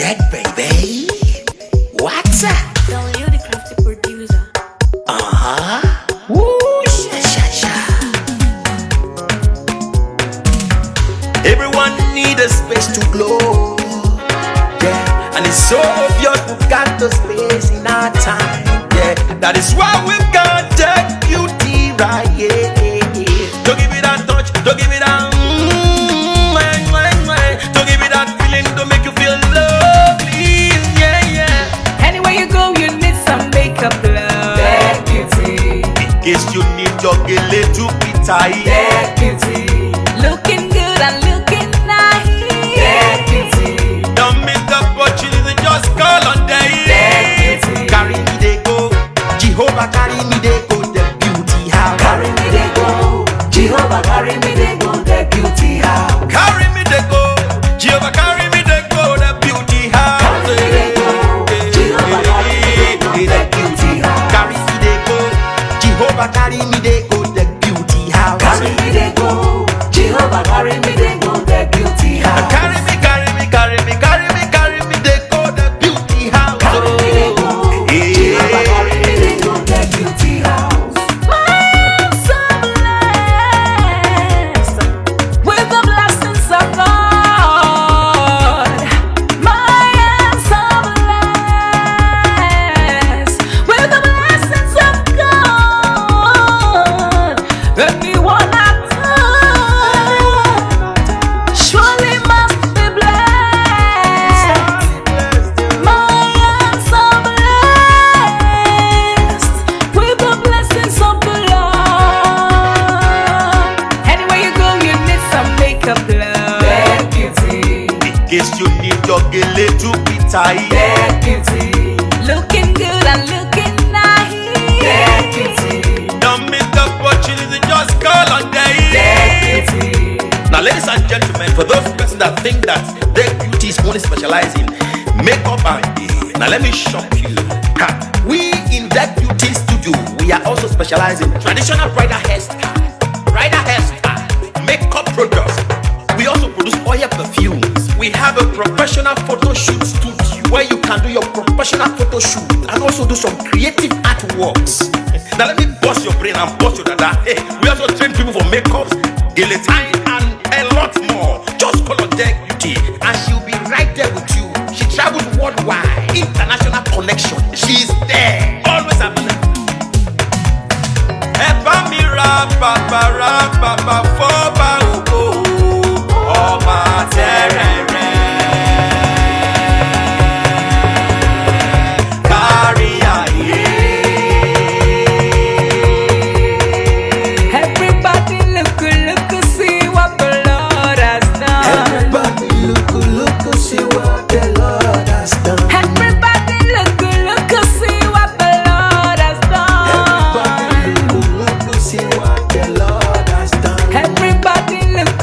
Dead baby. What's up? Don't you the crafty producer? Woo, sha. Everyone need a space to glow. Yeah, and it's so obvious we've got the space in our time. Yeah, that is why we've got that beauty right. Yeah. Don't give it that touch, don't give it that. Don't give it that feeling, don't make you feel lovely. Yeah. Anywhere you go, you need some makeup, love. That beauty. In case you need your gele to be tight. That beauty. Looking good and looking nice. That beauty. Don't miss the opportunity, just call on day. That beauty. Carry me they go, Jehovah carry me they go, the beauty house. Carry me they go, Jehovah carry me they go, the beauty house. Carry me they go, Jehovah carry me they go, the beauty house. Carry me they go, Jehovah carry me they go, the beauty house. Carry me they go, Jehovah carry me they go, the beauty house. Carry me they go, Jehovah carry me they go, the beauty house. Carry me they go, the beauty house. Carry me they go, Jehovah carry me they go, the beauty house. I'm so blessed with the blessings of God. I am so blessed with the blessings of God. Anyone I touch surely must be blessed. I am so blessed with the blessings of the Lord. Anywhere you go, you need some makeup, love. That beauty. In case you need your gele to be tight. That beauty. Looking good and looking nice. That beauty. Don't miss the opportunity, just call on day. That beauty. Now, ladies and gentlemen, for those persons that think that their beauty is only specialized in makeup and hair, now let me shock you. We in that beauty studio, we are also specialized in traditional bridal hairstyle, makeup products. We also produce oil perfumes. We have a professional photo shoot studio where you can do your professional photo shoot and also do some creative artworks. Now let me bust your brain and bust your dada. Hey, we also train people for makeups, guillotine, and a lot more. Just call on Deck Beauty and she'll be right there with you. She travels worldwide, international connection. She's there, always happening. Eba mi ra baba foba ogo ọba terere kárí ayé. Everybody look, see what the Lord has done. Everybody look, see what the Lord has done. Everybody look, see what the Lord has done. Everybody look, see what the Lord has done. Everybody look,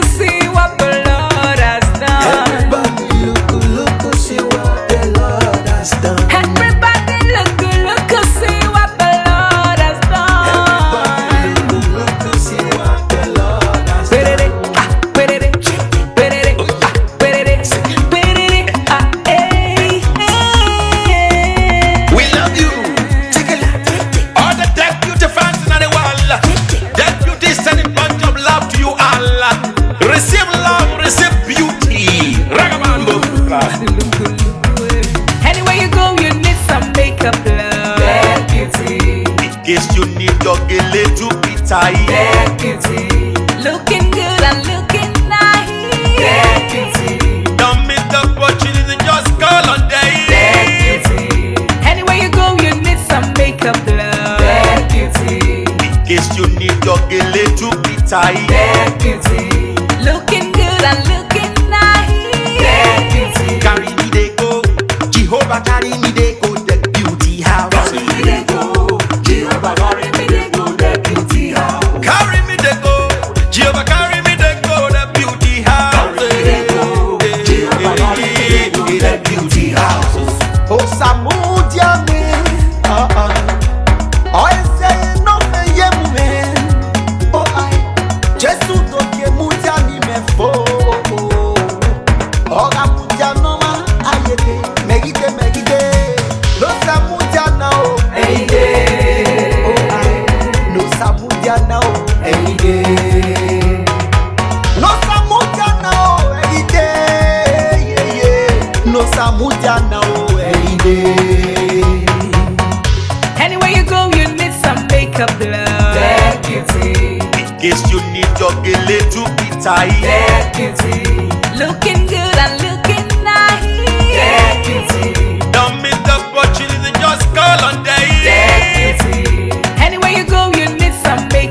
see what the Lord has done. Everybody look, see what the Lord has done. Everybody look, see what the Lord has done. Look, see what the Lord has done. We love you. All the Deck Beauty fans in the world. Deck Beauty is sending bunch of love to you all. Receive love, receive beauty. Ragabambo. Anywhere you go, you need some makeup, love. That beauty. In case you need your gele to be tight. That beauty. Looking good and looking nice. That beauty. Don't miss the opportunity, just call on day. That beauty. Anywhere you go, you need some makeup, love. That beauty. In case you need your gele to be tight. That beauty. Looking good and looking nice. That beauty. Carry me they go, Jehovah carry me they go, the beauty house. Carry me they go, Jehovah carry me they go, the beauty house. Carry me they go, Jehovah carry me they go, the beauty house. Carry me they go, Jehovah carry me they go, the beauty house. Oh Samudia me, I say no me ye me. Oh I, Samujana, any day. No Samujana, any day. Yeah, yeah. No Samujana, any day. Anywhere you go, you need some makeup, love. Deputy. In case you need your gele to be tight. Deputy. Look